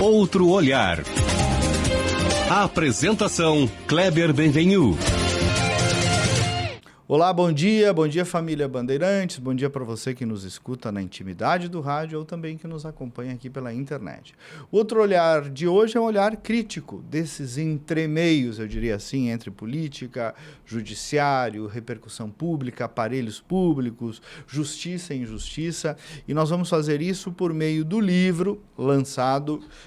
Outro olhar. A apresentação Kleber Benvenu. Olá, bom dia família Bandeirantes, bom dia para você que nos escuta na intimidade do rádio ou também que nos acompanha aqui pela internet. O outro olhar de hoje é um olhar crítico desses entremeios, eu diria assim, entre política, judiciário, repercussão pública, aparelhos públicos, justiça e injustiça, e nós vamos fazer isso por meio do livro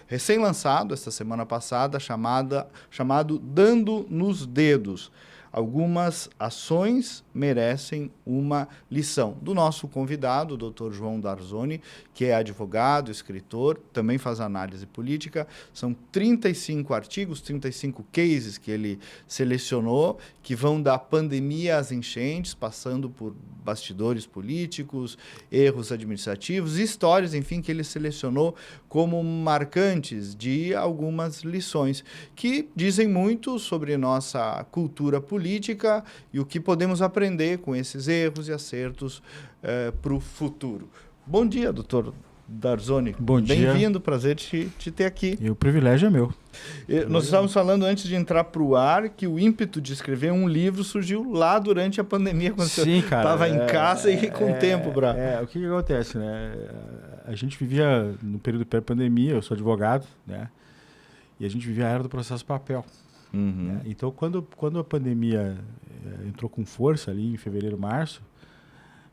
recém-lançado esta semana passada, chamado Dando nos Dedos. Algumas ações merecem uma lição. Do nosso convidado, o Dr. João Darzoni, que é advogado, escritor, também faz análise política. São 35 artigos, 35 cases que ele selecionou, que vão da pandemia às enchentes, passando por bastidores políticos, erros administrativos, histórias, enfim, que ele selecionou como marcantes de algumas lições, que dizem muito sobre nossa cultura política e o que podemos aprender com esses erros e acertos para o futuro. Bom dia, doutor Darzoni. Bom dia. Bem-vindo, prazer te ter aqui. E o privilégio é meu. Nós estávamos falando antes de entrar para o ar que o ímpeto de escrever um livro surgiu lá durante a pandemia, quando você estava em casa e com tempo para... O que acontece, né? A gente vivia no período pré-pandemia, eu sou advogado, né? E a gente vivia a era do processo papel. Uhum. Né? Então, quando a pandemia entrou com força ali em fevereiro, março,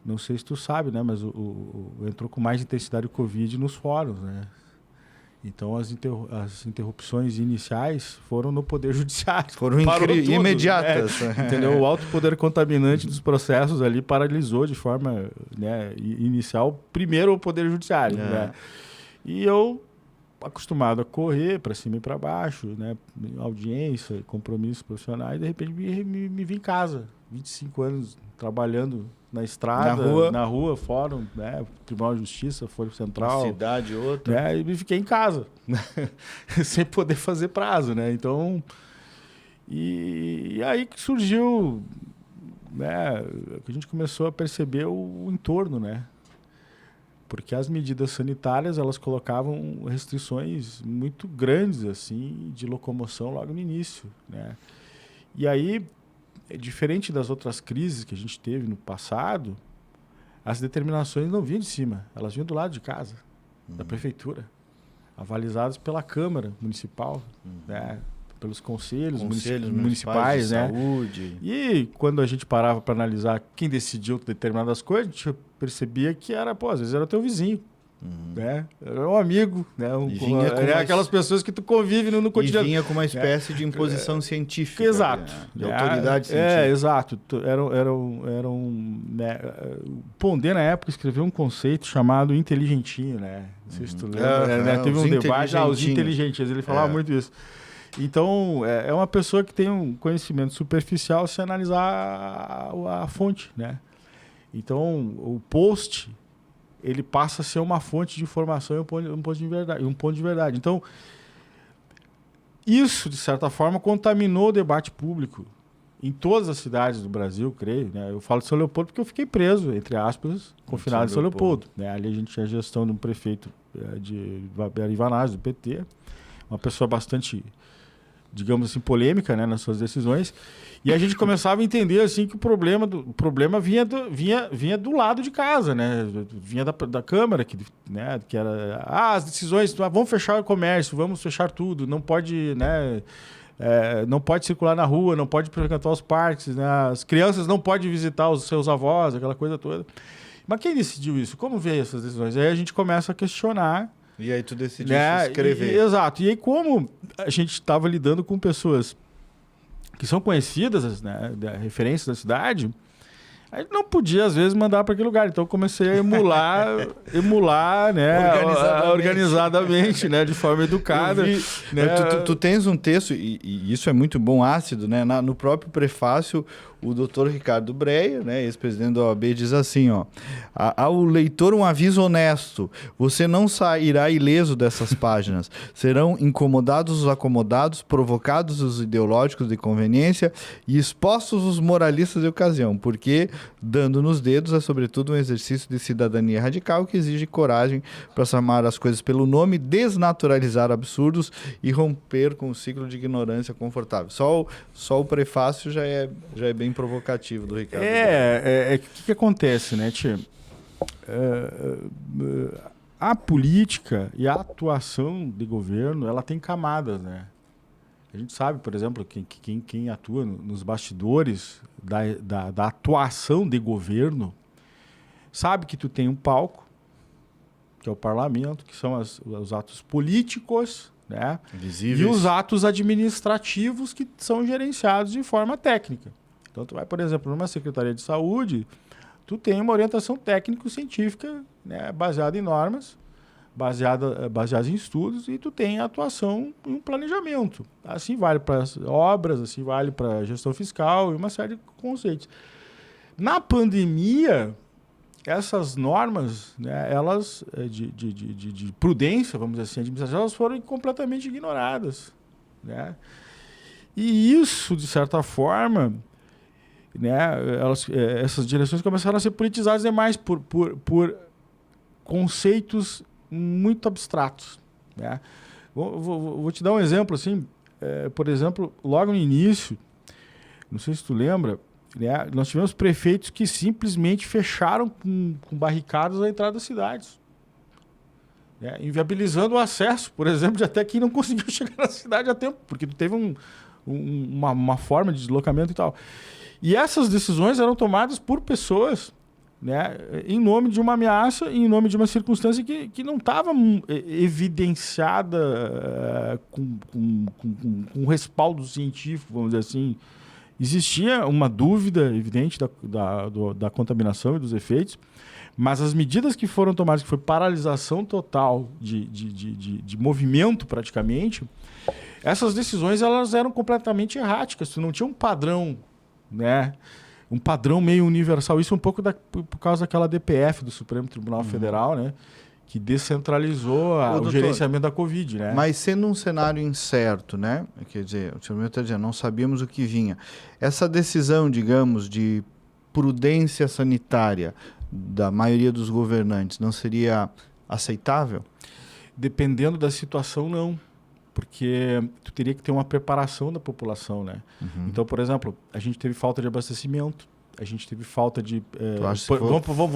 não sei se tu sabe, né? Mas entrou com mais intensidade o Covid nos fóruns, né? Então, as interrupções iniciais foram no Poder Judiciário. Foram imediatas. Né? Entendeu? O alto poder contaminante dos processos ali paralisou de forma, né, inicial, primeiro o Poder Judiciário. Né? E eu, acostumado a correr para cima e para baixo, né, audiência, compromissos profissionais, de repente me vi em casa, 25 anos trabalhando na estrada, na rua, fórum, né, Tribunal de Justiça, Fórum Central. Uma cidade, outra. Né, e me fiquei em casa, sem poder fazer prazo, né, então... E aí que surgiu, né, que a gente começou a perceber o entorno, né, porque as medidas sanitárias, elas colocavam restrições muito grandes, assim, de locomoção logo no início, né, e aí... Diferente das outras crises que a gente teve no passado, as determinações não vinham de cima, elas vinham do lado de casa, da prefeitura, avalizadas pela Câmara Municipal, né, pelos conselhos municipais, de né? saúde. E quando a gente parava para analisar quem decidiu determinadas coisas, a gente percebia que era, às vezes era o teu vizinho. Né? Era um amigo, né? Aquelas pessoas que tu convive no cotidiano. E vinha com uma espécie de imposição científica. Exato. Né? De autoridade científica. Exato. Né? Pondé, na época, escreveu um conceito chamado inteligentinho, né? Não sei se tu lembra. Né? Teve um debate, os inteligentes, ele falava muito isso. Então, é uma pessoa que tem um conhecimento superficial se analisar a fonte, né? Então, o post... ele passa a ser uma fonte de informação e um ponto de verdade. Então, isso, de certa forma, contaminou o debate público em todas as cidades do Brasil, creio. Né? Eu falo de São Leopoldo porque eu fiquei preso, entre aspas, confinado em São Leopoldo. Né? Ali a gente tinha a gestão de um prefeito de Ivanazzi, do PT, uma pessoa bastante, digamos assim, polêmica, né, nas suas decisões. E a gente começava a entender assim que o problema vinha do lado de casa, né? Vinha da Câmara, né, que era as decisões, vamos fechar o comércio, vamos fechar tudo, não pode, né, não pode circular na rua, não pode frequentar os parques, né, as crianças não podem visitar os seus avós, aquela coisa toda. Mas quem decidiu isso? Como veio essas decisões? Aí a gente começa a questionar. E aí tu decidiu escrever. Exato. E aí como a gente estava lidando com pessoas que são conhecidas, né, referências da cidade, Aí não podia, às vezes, mandar para aquele lugar. Então eu comecei a emular, né, organizadamente, né, de forma educada. Né? Tu tens um texto, e isso é muito bom, ácido, né? No próprio prefácio, o doutor Ricardo Breyer, né, ex-presidente da OAB, diz assim, ó, ao leitor um aviso honesto, você não sairá ileso dessas páginas, serão incomodados os acomodados, provocados os ideológicos de conveniência e expostos os moralistas de ocasião, porque dando nos dedos é sobretudo um exercício de cidadania radical que exige coragem para chamar as coisas pelo nome, desnaturalizar absurdos e romper com o ciclo de ignorância confortável. Só o prefácio já é bem provocativo do Ricardo. O que acontece, né, Tia? A política e a atuação de governo, ela tem camadas, né? A gente sabe, por exemplo, quem atua nos bastidores da atuação de governo, sabe que tu tem um palco, que é o parlamento, que são os atos políticos, né? Visíveis. E os atos administrativos que são gerenciados de forma técnica. Então, tu vai, por exemplo, numa Secretaria de Saúde, tu tem uma orientação técnico-científica, né, baseada em normas, baseada em estudos, e tu tem a atuação em um planejamento. Assim vale para as obras, assim vale para a gestão fiscal e uma série de conceitos. Na pandemia, essas normas, né, elas de prudência, vamos dizer assim, administrativa, elas foram completamente ignoradas, né? E isso, de certa forma, né, essas direções começaram a ser politizadas demais por conceitos muito abstratos, né? Vou te dar um exemplo assim, por exemplo, logo no início, não sei se tu lembra, né, nós tivemos prefeitos que simplesmente fecharam com barricadas a entrada das cidades, né, inviabilizando o acesso, por exemplo, de até quem não conseguiu chegar na cidade a tempo, porque tu teve uma forma de deslocamento e tal. E essas decisões eram tomadas por pessoas, né, em nome de uma ameaça, em nome de uma circunstância que não estava evidenciada com respaldo científico, vamos dizer assim. Existia uma dúvida evidente da contaminação e dos efeitos, mas as medidas que foram tomadas, que foi paralisação total de movimento praticamente, essas decisões elas eram completamente erráticas. Tu não tinha um padrão, né? Um padrão meio universal. Isso um pouco por causa daquela DPF do Supremo Tribunal Federal, né? Que descentralizou o gerenciamento da Covid, né? Mas sendo um cenário incerto, né? Quer dizer, o senhor está dizendo, não sabíamos o que vinha. Essa decisão, digamos, de prudência sanitária da maioria dos governantes não seria aceitável? Dependendo da situação, não. Porque tu teria que ter uma preparação da população, né? Uhum. Então, por exemplo, a gente teve falta de abastecimento, a gente teve falta de...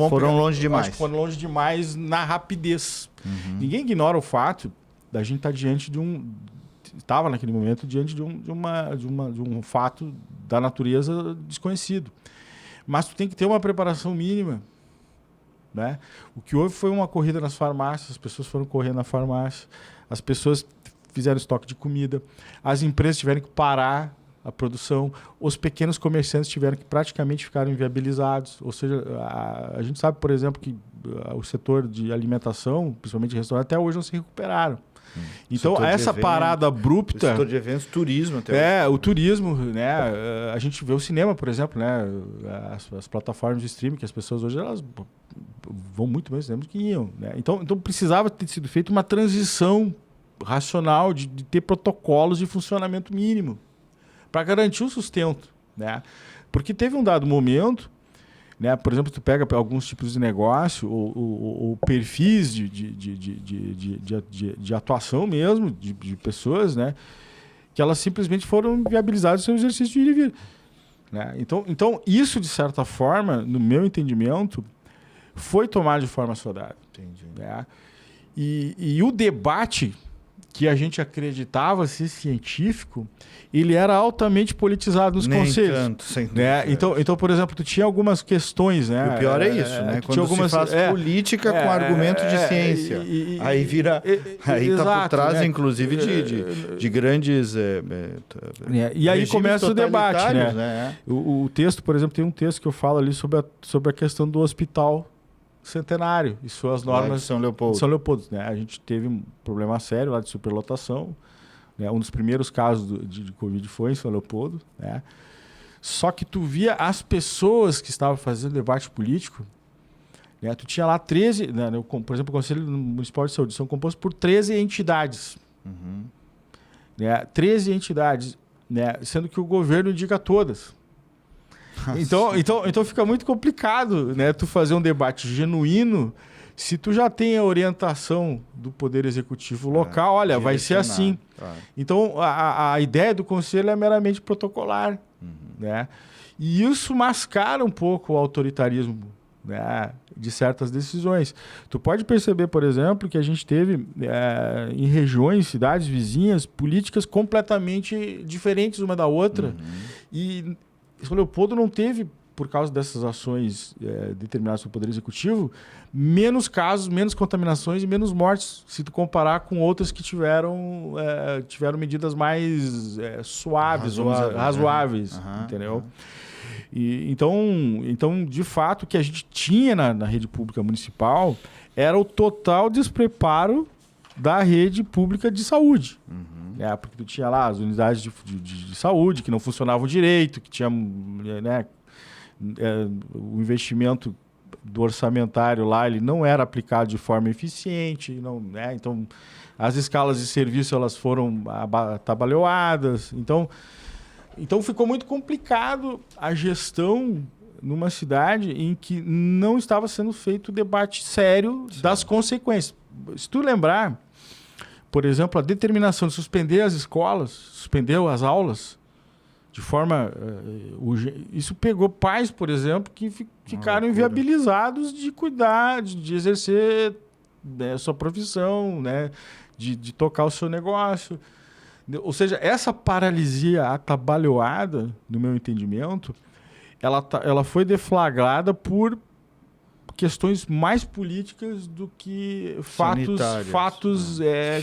foram longe demais. Acho que foram longe demais na rapidez. Uhum. Ninguém ignora o fato da gente estar diante de estava naquele momento diante de um fato da natureza desconhecido. Mas tu tem que ter uma preparação mínima, né? O que houve foi uma corrida nas farmácias, as pessoas foram correndo na farmácia, as pessoas fizeram estoque de comida, as empresas tiveram que parar a produção, os pequenos comerciantes tiveram que praticamente ficar inviabilizados. Ou seja, a gente sabe, por exemplo, que o setor de alimentação, principalmente restaurante, até hoje não se recuperaram. Então, essa parada abrupta... O setor de eventos, turismo até hoje. O turismo, né? A gente vê o cinema, por exemplo, né? As plataformas de streaming, que as pessoas hoje elas vão muito mais no cinema do que iam, né? Então precisava ter sido feita uma transição racional de ter protocolos de funcionamento mínimo para garantir o sustento, né? Porque teve um dado momento, né? Por exemplo, tu pega alguns tipos de negócio ou perfis de atuação mesmo de pessoas, né? Que elas simplesmente foram viabilizadas sem o exercício de ir e vir, né? Então isso, de certa forma, no meu entendimento, foi tomado de forma saudável. Entendi. Né? E o debate que a gente acreditava ser científico, ele era altamente politizado nos conselhos. Tanto, sem né? Então, por exemplo, tu tinha algumas questões, né? E o pior é isso, né? Quando se faz política com argumento de ciência. Aí vira... aí tá por trás, né? Inclusive, de grandes... e aí começa o debate, né? O texto, por exemplo, tem um texto que eu falo ali sobre a questão do hospital centenário e suas normas de São Leopoldo. Né? A gente teve um problema sério lá de superlotação. Né? Um dos primeiros casos de Covid foi em São Leopoldo. Né? Só que tu via as pessoas que estavam fazendo debate político. Né? Tu tinha lá 13... Né? Por exemplo, o Conselho Municipal de Saúde são compostos por 13 entidades. Né? 13 entidades, né? Sendo que o governo indica todas. Então fica muito complicado, né, tu fazer um debate genuíno se tu já tem a orientação do Poder Executivo local, olha, vai ser assim. Então, a ideia do Conselho é meramente protocolar. Né? E isso mascara um pouco o autoritarismo, né, de certas decisões. Tu pode perceber, por exemplo, que a gente teve em regiões, cidades vizinhas, políticas completamente diferentes uma da outra. E São Leopoldo não teve, por causa dessas ações determinadas pelo Poder Executivo, menos casos, menos contaminações e menos mortes, se tu comparar com outras que tiveram medidas mais suaves, razoáveis, entendeu? E, então, de fato, o que a gente tinha na rede pública municipal era o total despreparo da rede pública de saúde. Porque tu tinha lá as unidades de saúde que não funcionavam direito, que tinha o investimento do orçamentário lá, ele não era aplicado de forma eficiente, né? Então as escalas de serviço elas foram atabalhoadas, então ficou muito complicado a gestão numa cidade em que não estava sendo feito debate sério das consequências. Se tu lembrar, por exemplo, a determinação de suspender as escolas, suspendeu as aulas de forma... isso pegou pais, por exemplo, que ficaram inviabilizados de cuidar, de exercer sua profissão, né? de tocar o seu negócio. Ou seja, essa paralisia atabalhoada, no meu entendimento, ela foi deflagrada por questões mais políticas do que fatos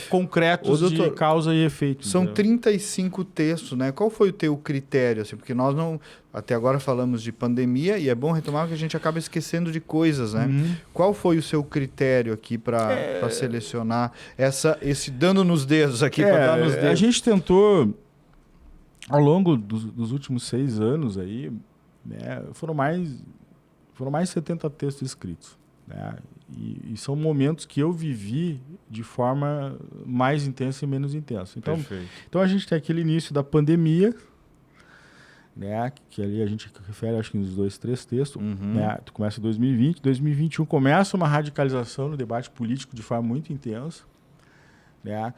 concretos, doutor, de causa e efeito. São 35 textos, né? Qual foi o teu critério? Assim, porque nós não... Até agora falamos de pandemia e é bom retomar que a gente acaba esquecendo de coisas, né? Qual foi o seu critério aqui para selecionar esse dando nos dedos aqui? Dar nos dedos? A gente tentou, ao longo dos últimos 6 anos aí, né, foram mais de 70 textos escritos. Né? E são momentos que eu vivi de forma mais intensa e menos intensa. Então a gente tem aquele início da pandemia, né? Que ali a gente refere, acho que nos 2, 3 textos. Né? Tu começa em 2020, 2021 começa uma radicalização no debate político de forma muito intensa. Né?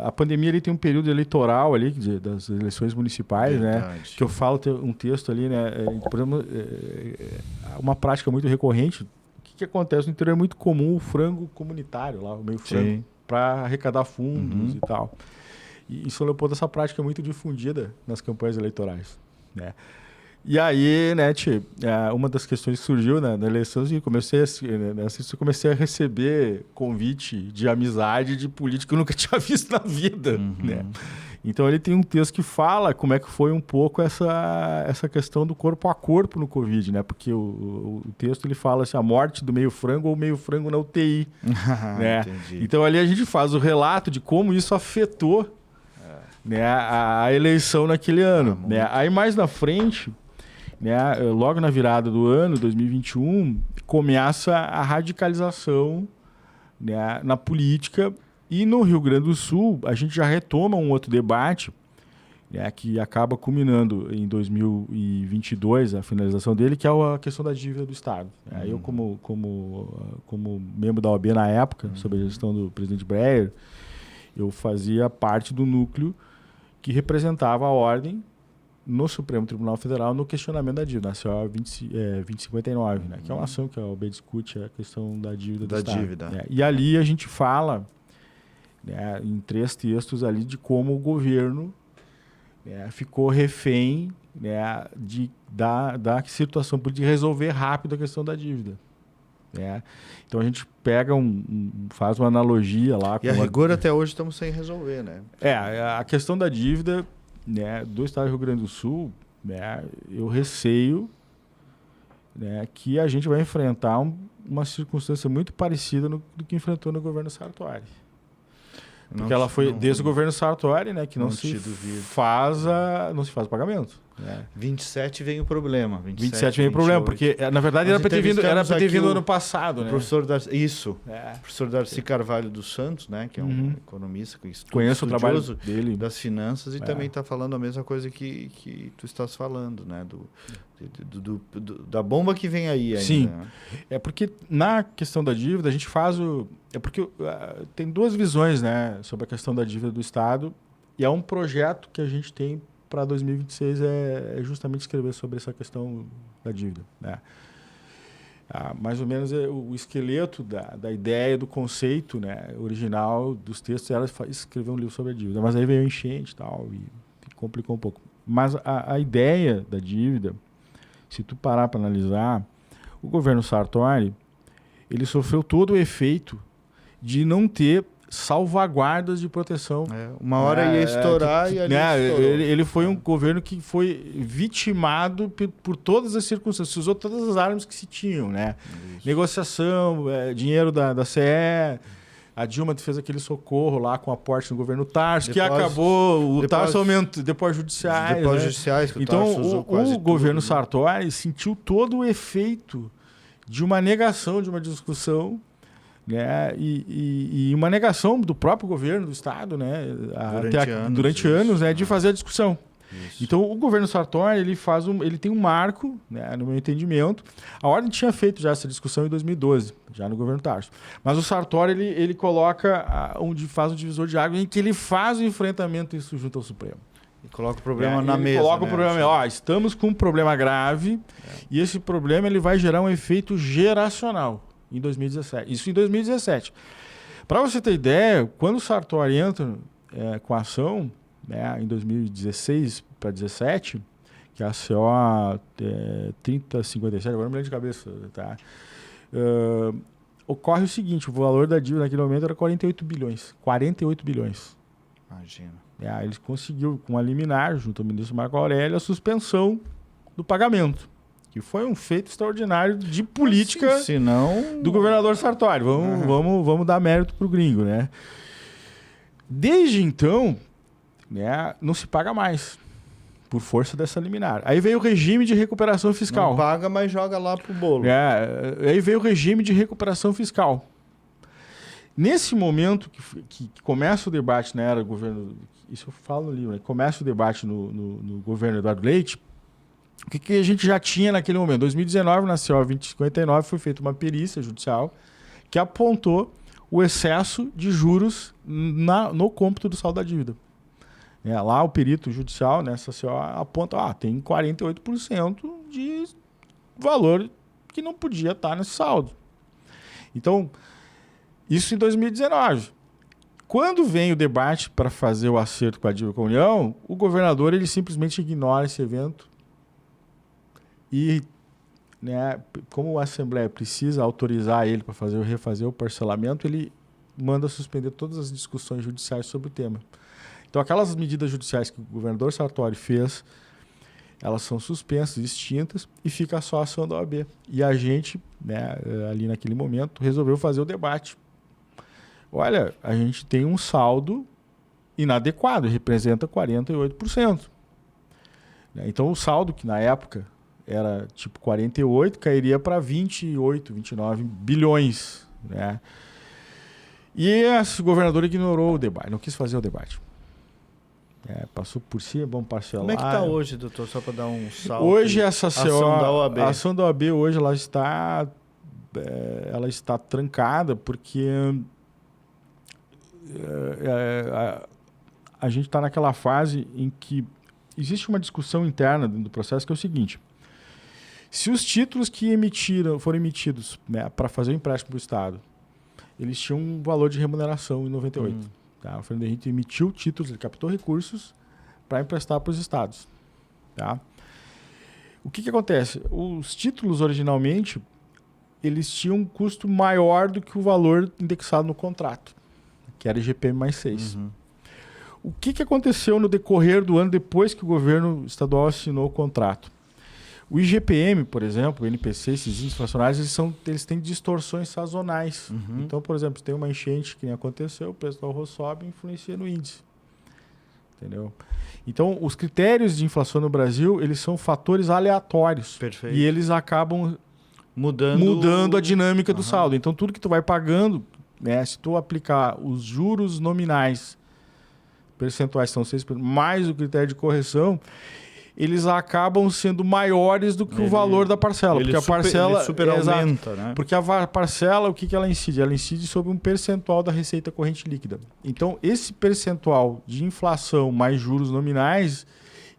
A pandemia ali tem um período eleitoral ali das eleições municipais, né? Que eu falo, tem um texto ali, né? Por exemplo, uma prática muito recorrente. O que acontece no interior? É muito comum o frango comunitário lá, o meio frango, para arrecadar fundos e tal. E em São Leopoldo essa prática é muito difundida nas campanhas eleitorais, né? E aí, né, uma das questões que surgiu na eleição, eu comecei a receber convite de amizade de político que eu nunca tinha visto na vida, né? Então ele tem um texto que fala como é que foi um pouco essa questão do corpo a corpo no Covid, né? Porque o texto ele fala assim, a morte do meio frango ou meio frango na UTI, né? Então ali a gente faz o relato de como isso afetou, né, a eleição naquele ano, né? Aí mais na frente, né, logo na virada do ano, 2021, começa a radicalização, né, na política. E no Rio Grande do Sul, a gente já retoma um outro debate, né, que acaba culminando em 2022, a finalização dele, que é a questão da dívida do Estado. Eu, como membro da OAB na época, sob a gestão do presidente Breyer, eu fazia parte do núcleo que representava a ordem no Supremo Tribunal Federal no questionamento da dívida, na CO 2059, né? Que é uma ação que a OAB discute a questão da dívida do Estado. Né? E ali a gente fala né, em 3 textos ali de como o governo, né, ficou refém, né, da situação de resolver rápido a questão da dívida. Né? Então a gente pega faz uma analogia lá. E a rigor até hoje estamos sem resolver, né? A questão da dívida, né, do estado do Rio Grande do Sul, né, eu receio, né, que a gente vai enfrentar uma circunstância muito parecida do que enfrentou no governo Sartori. Porque ela foi desde o governo Sartori, né, que não se faz o pagamento. 27 vem o problema. 27 vem o problema, porque na verdade era para ter vindo ano passado, né? Professor professor Darcy Carvalho dos Santos, né, que é um economista, conheço o trabalho dele das finanças e também está falando a mesma coisa que tu estás falando, né, da bomba que vem aí ainda. Sim, é porque na questão da dívida a gente faz porque tem 2 visões, né, sobre a questão da dívida do Estado, e é um projeto que a gente tem para 2026 é justamente escrever sobre essa questão da dívida. Né? Mais ou menos o esqueleto da ideia, do conceito, né, original dos textos era escrever um livro sobre a dívida. Mas aí veio a enchente e tal, e complicou um pouco. Mas a ideia da dívida, se tu parar para analisar, o governo Sartori, ele sofreu todo o efeito de não ter salvaguardas de proteção. Uma hora ia estourar e ali estourou. Ele foi um governo que foi vitimado por todas as circunstâncias, se usou todas as armas que se tinham, né? Isso. Negociação, dinheiro da CE, a Dilma fez aquele socorro lá com aporte no governo Tarso, que acabou, o Tarso aumentou, depois judiciais. Depois judiciais, que então, o Tarso usou quase o governo tudo, Sartori sentiu todo o efeito de uma negação, de uma discussão, né, e uma negação do próprio governo do Estado, né, durante anos, né, de fazer a discussão. Isso. Então, o governo Sartori, ele tem um marco, né, no meu entendimento. A Ordem tinha feito já essa discussão em 2012, já no governo Tarso. Mas o Sartori, ele coloca, faz um divisor de águas em que ele faz o enfrentamento isso junto ao Supremo. E coloca o problema na mesa. Coloca o problema, estamos com um problema grave e esse problema ele vai gerar um efeito geracional. Em 2017. Isso em 2017. Para você ter ideia, quando o Sartori entra com a ação, né, em 2016 para 2017, que é a CO 3057, agora não me lembro de cabeça, tá? Ocorre o seguinte, o valor da dívida naquele momento era 48 bilhões. 48 bilhões. Imagina. Eles conseguiu, com a liminar, junto ao ministro Marco Aurélio, a suspensão do pagamento. Que foi um feito extraordinário de política do governador Sartori. Vamos dar mérito pro gringo, né? Desde então, né, não se paga mais, por força dessa liminar. Aí veio o regime de recuperação fiscal. Não paga, mas joga lá pro bolo. Aí veio o regime de recuperação fiscal. Nesse momento que começa o debate na era do governo... Isso eu falo no livro, né? Começa o debate no governo Eduardo Leite. O que a gente já tinha naquele momento? Em 2019, na CO 2059, foi feita uma perícia judicial que apontou o excesso de juros no cômputo do saldo da dívida. Lá o perito judicial, nessa CO, aponta tem 48% de valor que não podia estar nesse saldo. Então, isso em 2019. Quando vem o debate para fazer o acerto com a dívida com a União, o governador ele simplesmente ignora esse evento. E, né, como a Assembleia precisa autorizar ele para refazer o parcelamento, ele manda suspender todas as discussões judiciais sobre o tema. Então, aquelas medidas judiciais que o governador Sartori fez, elas são suspensas, extintas, e fica só a ação da OAB. E a gente, né, ali naquele momento, resolveu fazer o debate. Olha, a gente tem um saldo inadequado, representa 48%. Então, o saldo que na época era tipo 48, cairia para 28, 29 bilhões. Né? E esse governador ignorou o debate, não quis fazer o debate. Passou por cima, vamos parcelar. Como é que está hoje, doutor, só para dar um salto? Hoje essa ação da OAB. A ação da OAB hoje ela está trancada porque a gente está naquela fase em que existe uma discussão interna dentro do processo que é o seguinte: se os títulos que foram emitidos, né, para fazer o empréstimo para o Estado, eles tinham um valor de remuneração em 98. Tá? O Fernando Henrique emitiu títulos, ele captou recursos para emprestar para os estados. Tá? O que acontece? Os títulos, originalmente, eles tinham um custo maior do que o valor indexado no contrato, que era IGPM mais 6. Uhum. O que aconteceu no decorrer do ano depois que o governo estadual assinou o contrato? O IGPM, por exemplo, o NPC, esses índices inflacionários, eles têm distorções sazonais. Uhum. Então, por exemplo, se tem uma enchente que nem aconteceu, o preço do arroz sobe e influencia no índice. Entendeu? Então, os critérios de inflação no Brasil, eles são fatores aleatórios. Perfeito. E eles acabam mudando a dinâmica do saldo. Então, tudo que tu vai pagando, né, se tu aplicar os juros nominais, percentuais são 6%, mais o critério de correção, eles acabam sendo maiores do que o valor da parcela. Porque a parcela super aumenta, né? Porque a parcela, o que ela incide? Ela incide sobre um percentual da receita corrente líquida. Então, esse percentual de inflação mais juros nominais,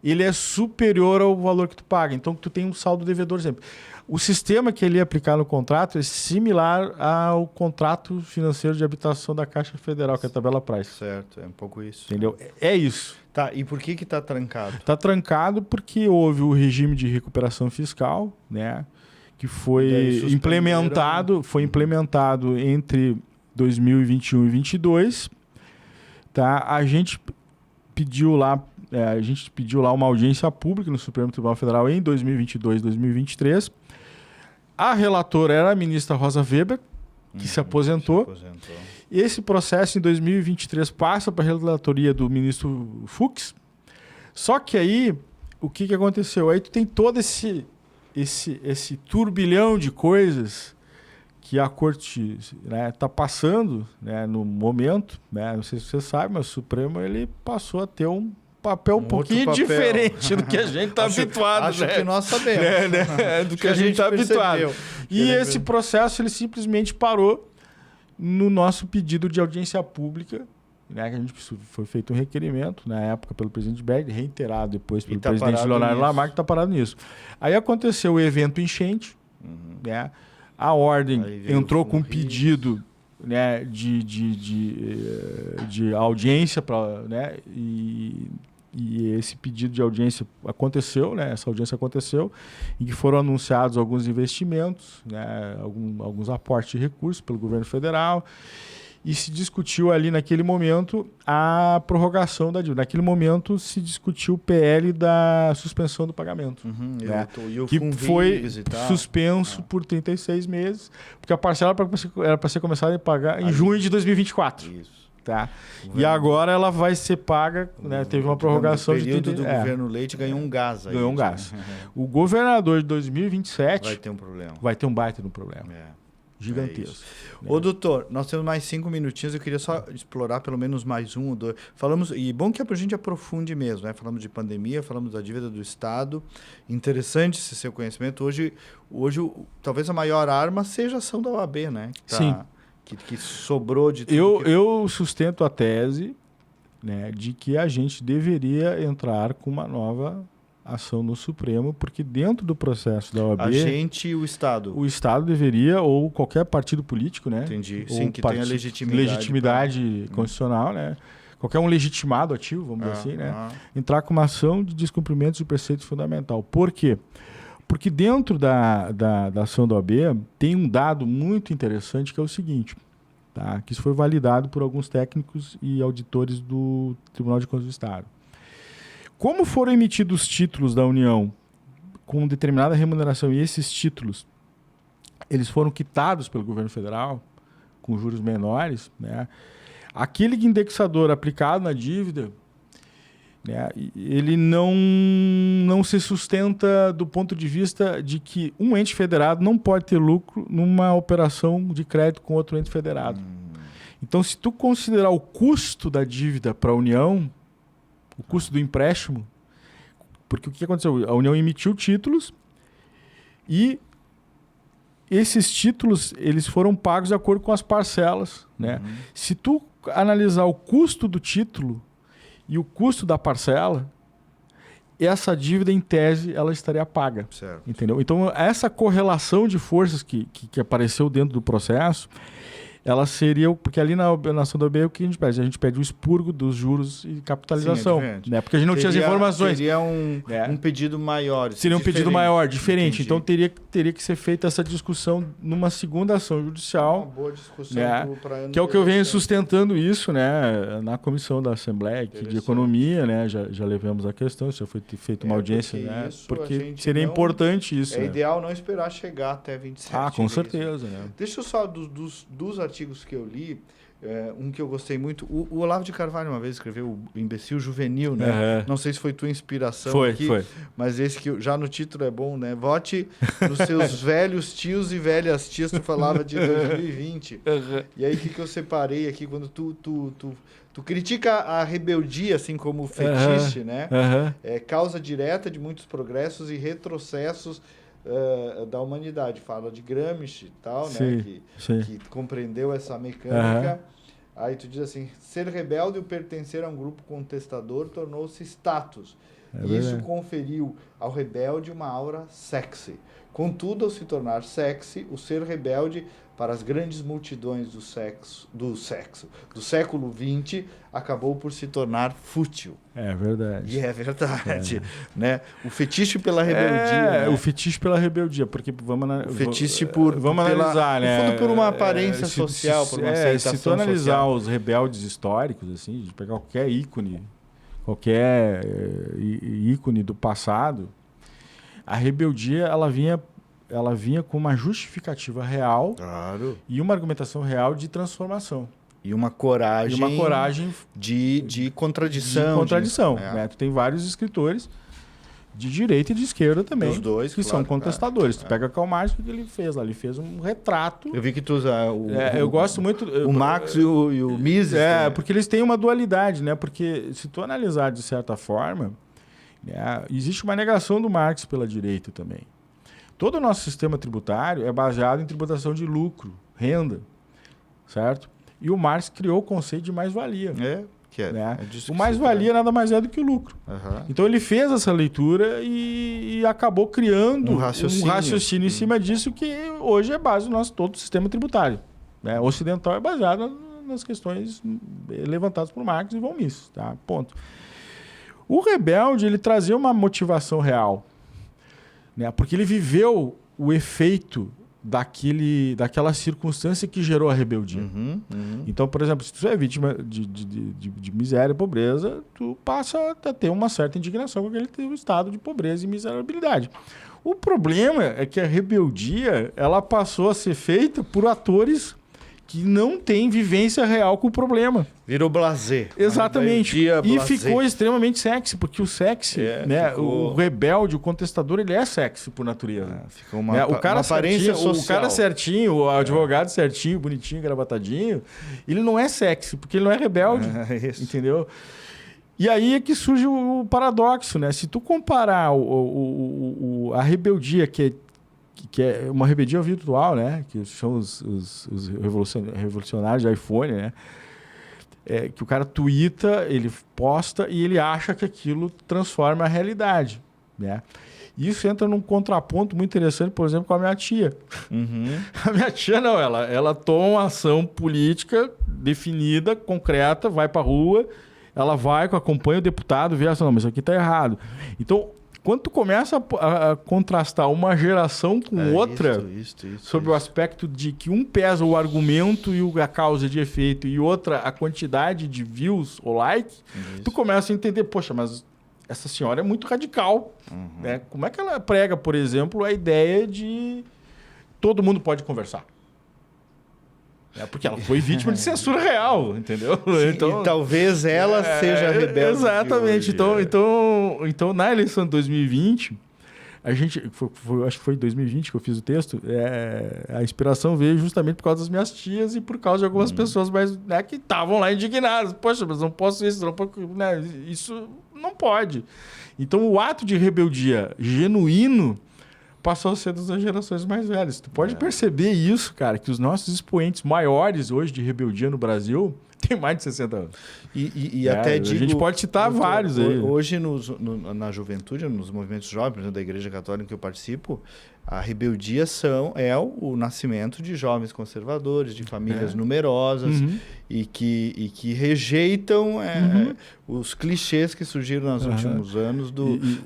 ele é superior ao valor que tu paga. Então, tu tem um saldo devedor sempre. O sistema que ele ia aplicar no contrato é similar ao contrato financeiro de habitação da Caixa Federal, que é a tabela Price. Certo, é um pouco isso. Entendeu? É isso. Tá, e por que está trancado? Está trancado porque houve o regime de recuperação fiscal, né, que foi implementado entre 2021 e 2022. Tá? A gente pediu lá uma audiência pública no Supremo Tribunal Federal em 2022 e 2023. A relatora era a ministra Rosa Weber, que se aposentou. Esse processo, em 2023, passa para a relatoria do ministro Fux. Só que aí, o que aconteceu? Aí tu tem todo esse turbilhão de coisas que a corte está passando, né, no momento. Né? Não sei se você sabe, mas o Supremo ele passou a ter um papel um pouquinho diferente do que a gente está habituado. Acho que nós sabemos. Do que a gente está habituado. E esse processo ele simplesmente parou no nosso pedido de audiência pública, né, que foi feito um requerimento, na época pelo presidente Berg, reiterado depois pelo presidente Leonardo Lamarck, que está parado nisso. Aí aconteceu o evento enchente, né, a ordem entrou com um pedido, né, de audiência, né, e esse pedido de audiência aconteceu, né? Essa audiência aconteceu, em que foram anunciados alguns investimentos, né? Alguns aportes de recursos pelo governo federal, e se discutiu ali naquele momento a prorrogação da dívida. Naquele momento se discutiu o PL da suspensão do pagamento, né? Que foi suspenso por 36 meses, porque a parcela era para ser começada a pagar em junho de 2024. Isso. Tá. E agora ela vai ser paga, né? Teve uma prorrogação de... O período do governo Leite ganhou um gás aí. Ganhou um gás. O governador de 2027... Vai ter um problema. Vai ter um baita no problema. Gigantesco. Né? Ô, doutor, nós temos mais 5 minutinhos, eu queria só explorar pelo menos mais um ou dois. Falamos, e bom que a gente aprofunde mesmo, né? Falamos de pandemia, falamos da dívida do Estado. Interessante esse seu conhecimento. Hoje talvez a maior arma seja a ação da OAB, né? Sim. Que sobrou de tudo. Eu sustento a tese, né, de que a gente deveria entrar com uma nova ação no Supremo, porque dentro do processo da OAB... O Estado. O Estado deveria, ou qualquer partido político, né? Entendi. Sim, que tenha legitimidade constitucional, né? Qualquer um legitimado ativo, vamos dizer assim, né? Entrar com uma ação de descumprimento de preceito fundamental. Por quê? Porque dentro da ação da OAB tem um dado muito interessante que é o seguinte, tá? Que isso foi validado por alguns técnicos e auditores do Tribunal de Contas do Estado. Como foram emitidos títulos da União com determinada remuneração e esses títulos eles foram quitados pelo governo federal com juros menores, né? Aquele indexador aplicado na dívida, né, ele não se sustenta do ponto de vista de que um ente federado não pode ter lucro numa operação de crédito com outro ente federado. Então, se tu considerar o custo da dívida para a União, o custo do empréstimo, porque o que aconteceu? A União emitiu títulos e esses títulos eles foram pagos de acordo com as parcelas, né? Se tu analisar o custo do título e o custo da parcela, essa dívida, em tese, ela estaria paga. Certo. Entendeu? Então, essa correlação de forças que apareceu dentro do processo, ela seria... Porque ali na ação da OAB, o que a gente pede? A gente pede o expurgo dos juros e capitalização. Sim, né? Porque a gente não tinha as informações. Seria um pedido maior. Seria um pedido maior, diferente. Entendi. Então teria que ser feita essa discussão numa segunda ação judicial. Uma boa discussão. Né? Que é o que eu venho sustentando isso, né? Na comissão da Assembleia aqui de Economia, né? Já levamos a questão, já foi feita uma audiência, né? Porque seria importante isso. É ideal não esperar chegar até 27. Com certeza. Né? Deixa eu só, dos artigos que eu li, um que eu gostei muito, o Olavo de Carvalho uma vez escreveu o Imbecil Juvenil, né? Não sei se foi tua inspiração foi. Mas esse que já no título é bom, né? Vote nos seus velhos tios e velhas tias, tu falava de 2020. E aí o que eu separei aqui, quando tu critica a rebeldia, assim como o fetiche, né? É causa direta de muitos progressos e retrocessos da humanidade. Fala de Gramsci e tal, né? Que compreendeu essa mecânica. Aí tu diz assim, ser rebelde ou pertencer a um grupo contestador tornou-se status. E isso conferiu ao rebelde uma aura sexy. Contudo, ao se tornar sexy, o ser rebelde para as grandes multidões do século XX acabou por se tornar fútil. É verdade. E é verdade. Né? O fetiche pela rebeldia. Né? O fetiche pela rebeldia, porque vamos analisar, né? No fundo, por uma aparência social, por uma aceitação se tu analisar social. os rebeldes históricos, assim, de pegar qualquer ícone do passado, a rebeldia ela vinha com uma justificativa real e uma argumentação real de transformação. E uma coragem de contradição. Né? Tu tem vários escritores de direita e de esquerda também. Os dois, que são contestadores. Tu pega Karl Marx, o que ele fez lá? Ele fez um retrato. Eu vi que tu usa eu gosto muito... O Marx e o Mises. Porque eles têm uma dualidade, né? Porque se tu analisar de certa forma, existe uma negação do Marx pela direita também. Todo o nosso sistema tributário é baseado em tributação de lucro, renda, certo? E o Marx criou o conceito de mais-valia. O mais-valia nada mais é do que o lucro. Então ele fez essa leitura e acabou criando um raciocínio em cima disso que hoje é base do nosso todo o sistema tributário. Né? O ocidental é baseado nas questões levantadas por Marx e von Mises. Tá? Ponto. O rebelde ele trazia uma motivação real, né? Porque ele viveu o efeito daquela circunstância que gerou a rebeldia. Então, por exemplo, se tu é vítima de miséria e pobreza, tu passa a ter uma certa indignação com aquele teu estado de pobreza e miserabilidade. O problema é que a rebeldia ela passou a ser feita por atores que não têm vivência real com o problema. Virou blasé. Exatamente. E ficou extremamente sexy, porque o sexy, o rebelde, o contestador, ele é sexy por natureza. Ficou uma aparência social. O cara certinho, o advogado certinho, bonitinho, gravatadinho, ele não é sexy, porque ele não é rebelde. Entendeu? E aí é que surge o paradoxo, né? Se tu comparar a rebeldia, que é uma rebeldia virtual, né? Que são os revolucionários de iPhone, né? Que o cara tuita, ele posta e ele acha que aquilo transforma a realidade, né? Isso entra num contraponto muito interessante, por exemplo, com a minha tia. A minha tia não, ela toma uma ação política definida, concreta, vai para a rua, ela acompanha o deputado, vê assim, não, mas isso aqui está errado. Então, quando tu começa a contrastar uma geração com outra, sobre o aspecto de que um pesa o argumento e a causa de efeito e outra a quantidade de views ou likes, tu começa a entender, poxa, mas essa senhora é muito radical. Né? Como é que ela prega, por exemplo, a ideia de todo mundo pode conversar? Porque ela foi vítima de censura real, entendeu? Sim, então, e talvez ela seja rebelde. Exatamente. Então, na eleição de 2020, a gente, acho que foi em 2020 que eu fiz o texto, a inspiração veio justamente por causa das minhas tias e por causa de algumas pessoas mais, né, que estavam lá indignadas. Poxa, mas não posso isso, isso não pode. Então, o ato de rebeldia genuíno passou a ser das gerações mais velhas. Tu pode perceber isso, cara, que os nossos expoentes maiores hoje de rebeldia no Brasil têm mais de 60 anos. E até digo... A gente pode citar vários aí. Hoje, na juventude, nos movimentos jovens, da Igreja Católica que eu participo, A rebeldia é o nascimento de jovens conservadores, de famílias numerosas e que rejeitam os clichês que surgiram nos últimos anos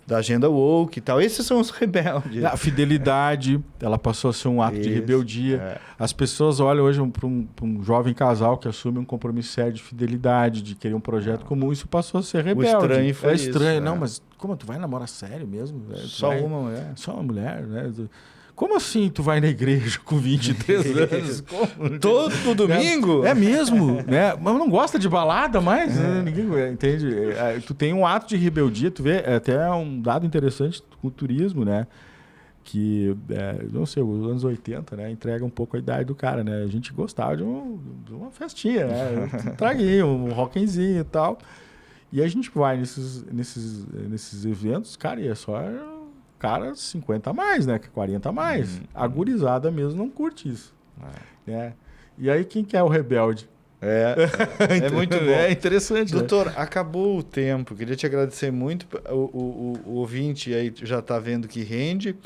da agenda woke e tal. Esses são os rebeldes. A fidelidade, ela passou a ser um ato de rebeldia. As pessoas olham hoje para um jovem casal que assume um compromisso sério de fidelidade, de querer um projeto comum, isso passou a ser rebelde. O estranho foi estranho. Isso, não, mas como tu vai namorar sério mesmo? Só uma mulher? Só uma mulher, né? Como assim tu vai na igreja com 23 anos? Como? Todo domingo? É mesmo, né? Mas não gosta de balada mais? Ninguém entende. Tu tem um ato de rebeldia, tu vê, até um dado interessante com o turismo, né? Que, não sei, os anos 80, né? Entrega um pouco a idade do cara, né? A gente gostava de uma festinha, né? Um traguinho, um rockenzinho e tal. E a gente vai nesses eventos, cara, e é só... Cara, 50 a mais, né? 40 a mais. A gurizada mesmo não curte isso. Né? E aí, quem que é o rebelde? É muito bom. É interessante. Doutor, acabou o tempo. Queria te agradecer muito. O ouvinte aí já está vendo que rende.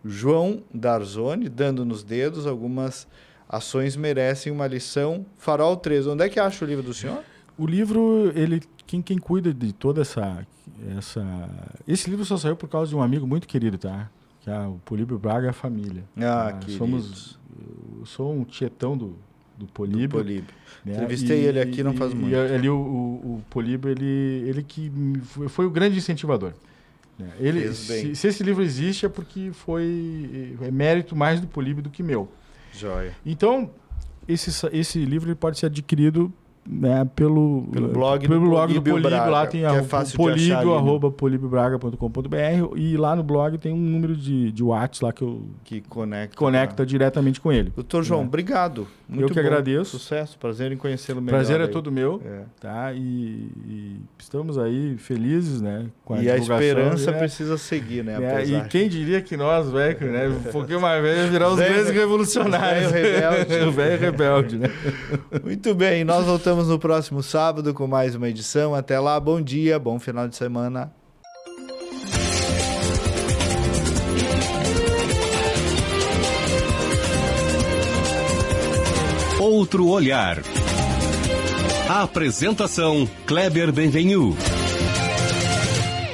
João Darzoni, dando nos dedos, algumas ações merecem uma lição. Farol 3. Onde é que acha o livro do senhor? O livro, quem cuida de toda essa... Esse livro só saiu por causa de um amigo muito querido, tá? Que é o Políbio Braga e a família. Eu sou um tietão do Políbio. Né? Entrevistei ele aqui não faz muito. E ali o Políbio, ele que foi o grande incentivador. Né? Se esse livro existe é porque é mérito mais do Políbio do que meu. Joia. Então, esse livro ele pode ser adquirido, né, pelo blog do Políbio. Lá tem polibio@polibiobraga.com.br e lá no blog tem um número de WhatsApp lá que conecta diretamente com ele. Doutor João, obrigado. Muito Eu que agradeço. Sucesso, prazer em conhecê-lo melhor. Prazer é todo meu. Tá? E estamos aí felizes, né, com a divulgação. A esperança precisa seguir, né? E quem diria que nós, velho, né, um pouquinho mais velho, virar os grandes revolucionários. O velho rebelde, né? Muito bem, nós voltamos no próximo sábado com mais uma edição. Até lá, bom dia, bom final de semana. Outro olhar. A apresentação Kleber Benvenu.